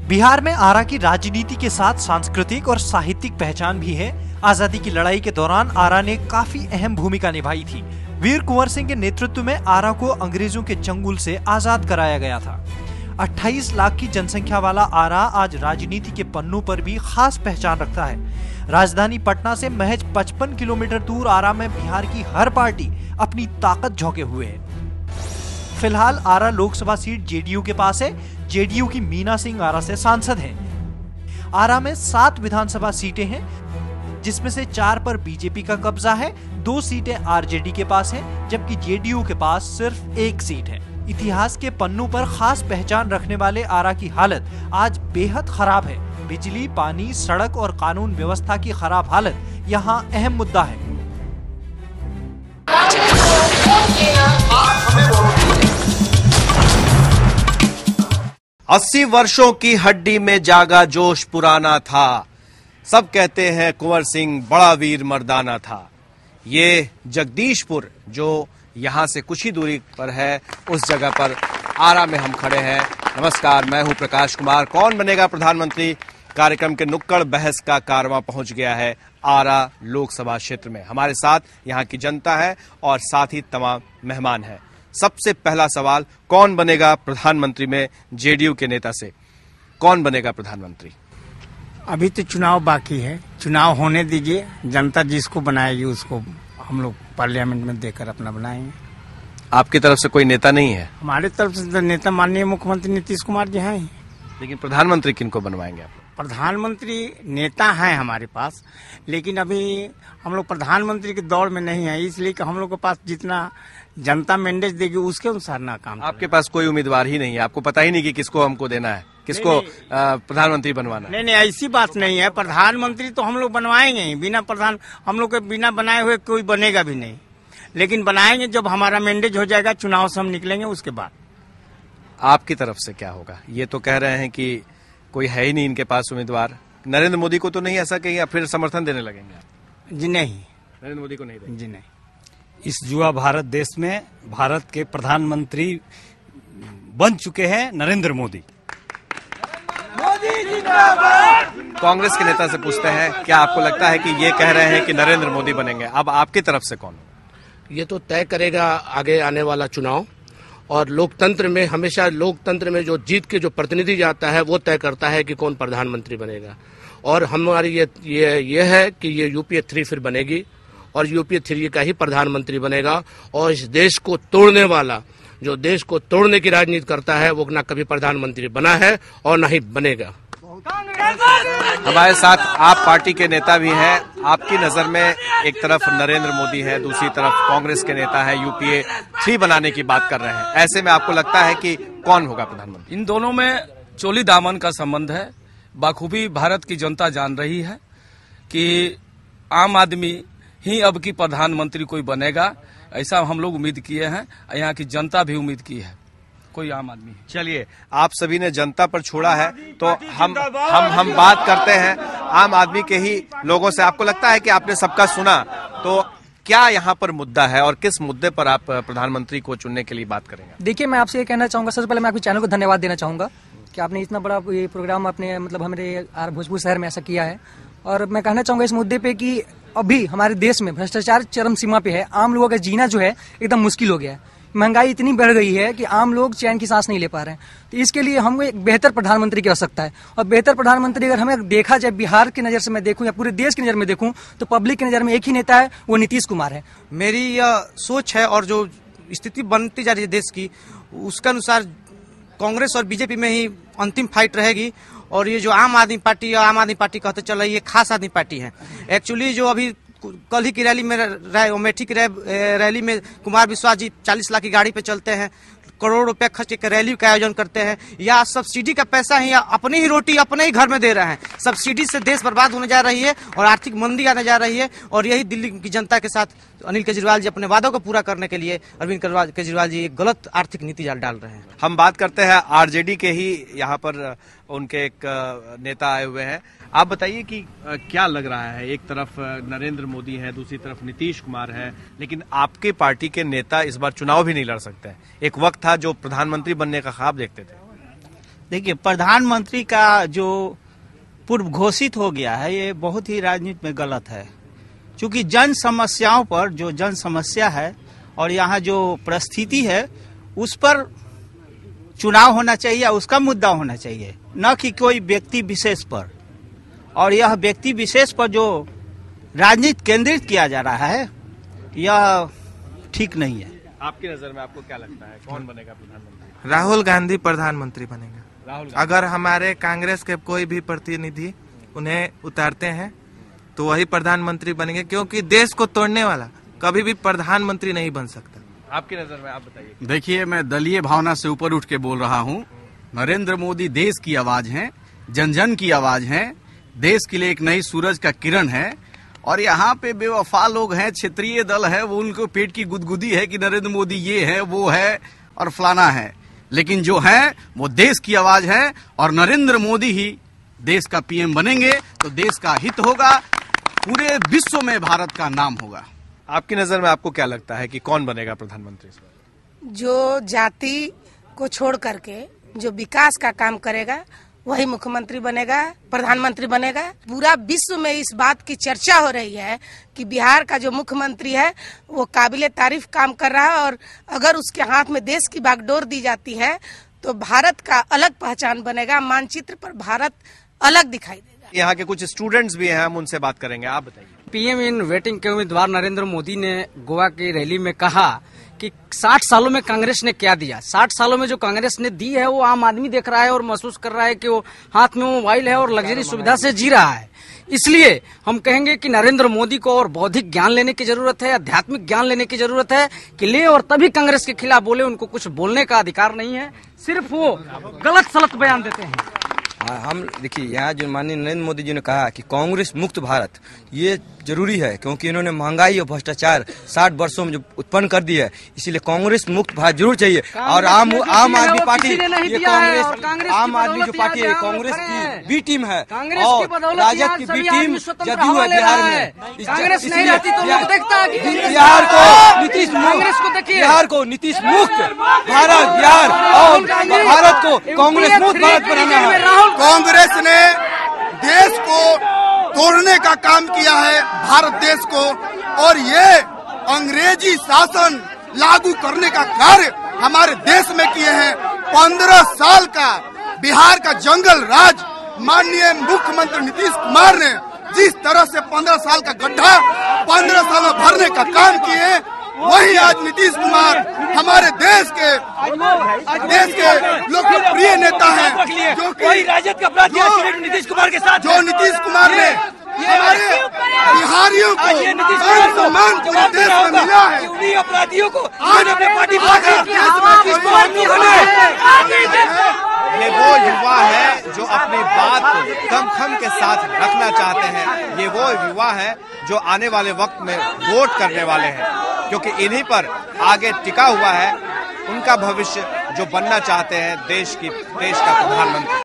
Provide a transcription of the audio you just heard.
बिहार में आरा की राजनीति के साथ सांस्कृतिक और साहित्यिक पहचान भी है। आजादी की लड़ाई के दौरान आरा ने काफी अहम भूमिका निभाई थी। वीर कुंवर सिंह के नेतृत्व में आरा को अंग्रेजों के चंगुल से आजाद कराया गया था। 28 लाख की जनसंख्या वाला आरा आज राजनीति के पन्नों पर भी खास पहचान रखता है। राजधानी पटना से महज 55 किलोमीटर दूर आरा में बिहार की हर पार्टी अपनी ताकत झोंके हुए है। फिलहाल आरा लोकसभा सीट जेडीयू के पास है। जेडीयू की मीना सिंह आरा से सांसद हैं। आरा में 7 विधानसभा सीटें हैं, जिसमें से 4 पर बीजेपी का कब्जा है, 2 सीटें आरजेडी के पास हैं, जबकि जेडीयू के पास सिर्फ 1 सीट है। इतिहास के पन्नों पर खास पहचान रखने वाले आरा की हालत आज बेहद खराब है। बिजली, पानी, सड़क और कानून व्यवस्था की खराब हालत यहाँ अहम मुद्दा है। 80 वर्षों की हड्डी में जागा जोश पुराना था। सब कहते हैं कुंवर सिंह बड़ा वीर मर्दाना था। ये जगदीशपुर जो यहां से कुछ ही दूरी पर है, उस जगह पर आरा में हम खड़े हैं। नमस्कार, मैं हूं प्रकाश कुमार। कौन बनेगा प्रधानमंत्री कार्यक्रम के नुक्कड़ बहस का कारवां पहुंच गया है आरा लोकसभा क्षेत्र में। हमारे साथ यहां की जनता है और साथ ही तमाम मेहमान हैं। सबसे पहला सवाल, कौन बनेगा प्रधानमंत्री में जेडीयू के नेता से? कौन बनेगा प्रधानमंत्री? अभी तो चुनाव बाकी है, चुनाव होने दीजिए। जनता जिसको बनाएगी उसको हम लोग पार्लियामेंट में देकर अपना बनाएंगे। आपकी तरफ से कोई नेता नहीं है? हमारे तरफ से नेता माननीय मुख्यमंत्री नीतीश कुमार जी हैं। लेकिन प्रधानमंत्री किनको बनवाएंगे आप? प्रधानमंत्री नेता हैं हमारे पास, लेकिन अभी हम लोग प्रधानमंत्री के दौर में नहीं है, इसलिए कि हम लोग के पास जितना जनता मैंडेट देगी उसके अनुसार ना काम। आपके पास कोई उम्मीदवार ही नहीं है? आपको पता ही नहीं कि किसको हमको देना है, किसको प्रधानमंत्री बनवाना है? नहीं, ऐसी बात नहीं है। प्रधानमंत्री तो हम लोग बनवाएंगे ही। हम लोग के बिना बनाए हुए कोई बनेगा भी नहीं, लेकिन बनाएंगे जब हमारा मैंडेट हो जाएगा, चुनाव से हम निकलेंगे उसके बाद। आपकी तरफ से क्या होगा? ये तो कह रहे हैं कि कोई है ही नहीं इनके पास उम्मीदवार। नरेंद्र मोदी को तो नहीं ऐसा कहेंगे, फिर समर्थन देने लगेंगे आप? जी नहीं, नरेंद्र मोदी को नहीं देंगे। जी नहीं। इस युवा भारत देश में भारत के प्रधानमंत्री बन चुके हैं नरेंद्र मोदी। कांग्रेस के नेता से पूछते हैं, क्या आपको लगता है कि ये कह रहे हैं कि नरेंद्र मोदी बनेंगे? अब आपकी तरफ से कौन? ये तो तय करेगा आगे आने वाला चुनाव। और लोकतंत्र में हमेशा जो जीत के जो प्रतिनिधि जाता है वो तय करता है कि कौन प्रधानमंत्री बनेगा। और हमारी ये है कि ये यूपीए 3 फिर बनेगी और यूपीए 3 का ही प्रधानमंत्री बनेगा। और इस देश को तोड़ने वाला, जो देश को तोड़ने की राजनीति करता है, वो ना कभी प्रधानमंत्री बना है और ना ही बनेगा। हमारे साथ आप पार्टी के नेता भी हैं। आपकी नजर में एक तरफ नरेंद्र मोदी है, दूसरी तरफ कांग्रेस के नेता है, यूपीए 3 बनाने की बात कर रहे हैं। ऐसे में आपको लगता है कि कौन होगा प्रधानमंत्री? इन दोनों में चोली दामन का संबंध है। बाखूबी भारत की जनता जान रही है कि आम आदमी ही अब की प्रधानमंत्री कोई बनेगा, ऐसा हम लोग उम्मीद किए हैं। यहाँ की जनता भी उम्मीद की है कोई आम आदमी। चलिए, आप सभी ने जनता पर छोड़ा है तो हम बात करते हैं आम आदमी के ही लोगों से। आपको लगता है कि आपने सबका सुना, तो क्या यहाँ पर मुद्दा है और किस मुद्दे पर आप प्रधानमंत्री को चुनने के लिए बात करेंगे? देखिए, मैं आपसे ये कहना चाहूंगा, सबसे पहले मैं आपके चैनल को धन्यवाद देना चाहूंगा कि आपने इतना बड़ा ये प्रोग्राम अपने हमारे भोजपुर शहर में ऐसा किया है। और मैं कहना चाहूंगा इस मुद्दे पे कि अभी हमारे देश में भ्रष्टाचार चरम सीमा पे है। आम लोगों का जीना जो है एकदम मुश्किल हो गया है। महंगाई इतनी बढ़ गई है कि आम लोग चैन की सांस नहीं ले पा रहे हैं। तो इसके लिए हमको एक बेहतर प्रधानमंत्री की आवश्यकता है। और बेहतर प्रधानमंत्री अगर हमें देखा जाए, बिहार की नजर से मैं देखूं या पूरे देश की नजर में देखूं, तो पब्लिक की नजर में एक ही नेता है, वो नीतीश कुमार है। मेरी यह सोच है और जो स्थिति बनती जा रही है देश की, उसके अनुसार कांग्रेस और बीजेपी में ही अंतिम फाइट रहेगी। और ये जो आम आदमी पार्टी कहते चल रही है, खास आदमी पार्टी है। एक्चुअली जो अभी कल ही की रैली में अमेठी की रैली में कुमार विश्वास जी 40 लाख की गाड़ी पे चलते हैं, करोड़ रुपए खर्च के रैली का आयोजन करते हैं, या सब्सिडी का पैसा ही या अपनी ही रोटी अपने ही घर में दे रहे हैं। सब्सिडी से देश बर्बाद होने जा रही है और आर्थिक मंदी आने जा रही है। और यही दिल्ली की जनता के साथ अनिल केजरीवाल जी अपने वादों को पूरा करने के लिए अरविंद केजरीवाल जी एक गलत आर्थिक नीति डाल रहे हैं। हम बात करते हैं आरजेडी के ही, यहाँ पर उनके एक नेता आए हुए हैं। आप बताइए कि क्या लग रहा है? एक तरफ नरेंद्र मोदी है, दूसरी तरफ नीतीश कुमार है, लेकिन आपके पार्टी के नेता इस बार चुनाव भी नहीं लड़ सकते हैं। एक वक्त था जो प्रधानमंत्री बनने का ख्वाब देखते थे। देखिए, प्रधानमंत्री का जो पूर्व घोषित हो गया है ये बहुत ही राजनीति में गलत है, क्योंकि जन समस्याओं पर जो जन समस्या है और यहाँ जो परिस्थिति है उस पर चुनाव होना चाहिए, उसका मुद्दा होना चाहिए, न कि कोई व्यक्ति विशेष पर। और यह व्यक्ति विशेष पर जो राजनीति केंद्रित किया जा रहा है यह ठीक नहीं है। आपकी नजर में आपको क्या लगता है कौन बनेगा प्रधानमंत्री? राहुल गांधी प्रधानमंत्री बनेगा। राहुल गांधी। अगर हमारे कांग्रेस के कोई भी प्रतिनिधि उन्हें उतारते हैं तो वही प्रधानमंत्री बनेंगे, क्योंकि देश को तोड़ने वाला कभी भी प्रधानमंत्री नहीं बन सकता। आपकी नजर में आप बताइए। देखिए, मैं दलीय भावना से ऊपर उठ के बोल रहा हूँ। नरेंद्र मोदी देश की आवाज हैं, जन जन की आवाज हैं, देश के लिए एक नई सूरज का किरण है। और यहाँ पे बेवफा लोग हैं, क्षेत्रीय दल है, वो उनको पेट की गुदगुदी है कि नरेंद्र मोदी ये है वो है और फलाना है, लेकिन जो है वो देश की आवाज है और नरेंद्र मोदी ही देश का पीएम बनेंगे तो देश का हित होगा, पूरे विश्व में भारत का नाम होगा। आपकी नजर में आपको क्या लगता है कि कौन बनेगा प्रधानमंत्री इस बार? जो जाति को छोड़ करके जो विकास का काम करेगा वही मुख्यमंत्री बनेगा, प्रधानमंत्री बनेगा। पूरा विश्व में इस बात की चर्चा हो रही है कि बिहार का जो मुख्यमंत्री है वो काबिले तारीफ काम कर रहा है और अगर उसके हाथ में देश की बागडोर दी जाती है तो भारत का अलग पहचान बनेगा, मानचित्र पर भारत अलग दिखाई देगा। यहाँ के कुछ स्टूडेंट्स भी हैं, हम उनसे बात करेंगे। आप बताइए। पीएम इन वेटिंग के उम्मीदवार नरेंद्र मोदी ने गोवा की रैली में कहा कि 60 सालों में कांग्रेस ने क्या दिया। 60 सालों में जो कांग्रेस ने दी है वो आम आदमी देख रहा है और महसूस कर रहा है कि वो हाथ में मोबाइल है और लग्जरी सुविधा से जी रहा है। इसलिए हम कहेंगे कि नरेंद्र मोदी को और बौद्धिक ज्ञान लेने की जरूरत है, आध्यात्मिक ज्ञान लेने की जरूरत है कि ले और तभी कांग्रेस के खिलाफ बोले। उनको कुछ बोलने का अधिकार नहीं है, सिर्फ वो गलत सलत बयान देते हैं। हम देखिए, यहाँ जो माननीय नरेंद्र मोदी जी ने कहा कि कांग्रेस मुक्त भारत, ये जरूरी है क्योंकि इन्होंने महंगाई और भ्रष्टाचार 60 वर्षों में जो उत्पन्न कर दी है, इसीलिए कांग्रेस मुक्त भारत जरूर चाहिए। और आम आदमी पार्टी, ये कांग्रेस आम आदमी जो पार्टी है कांग्रेस की बी टीम है और राजद की बी टीम जदयू है बिहार में। कांग्रेस नहीं रहती तो लोग देखता है कि बिहार को नीतीश कांग्रेस को देखिए, बिहार को नीतीश मुक्त भारत, बिहार और भारत को कांग्रेस मुक्त भारत बनाना है। कांग्रेस ने देश को तोड़ने का काम किया है, भारत देश को, और ये अंग्रेजी शासन लागू करने का कार्य हमारे देश में किए हैं। 15 साल का बिहार का जंगल राज माननीय मुख्यमंत्री नीतीश कुमार ने जिस तरह से 15 साल का गड्ढा 15 साल में भरने का काम किए, वही आज नीतीश कुमार हमारे देश के लोकप्रिय नेता हैं, जो कि राजद का अपराधी नीतीश कुमार के साथ, जो नीतीश कुमार ने हमारे बिहारियों को सम्मान पूरे देश में मिला है। उन्हीं अपराधियों को आज अपने पार्टी ये वो युवा है जो अपनी बात को दमखम के साथ रखना चाहते हैं। ये वो युवा है जो आने वाले वक्त में वोट करने वाले हैं, क्योंकि इन्हीं पर आगे टिका हुआ है उनका भविष्य जो बनना चाहते हैं देश का प्रधानमंत्री।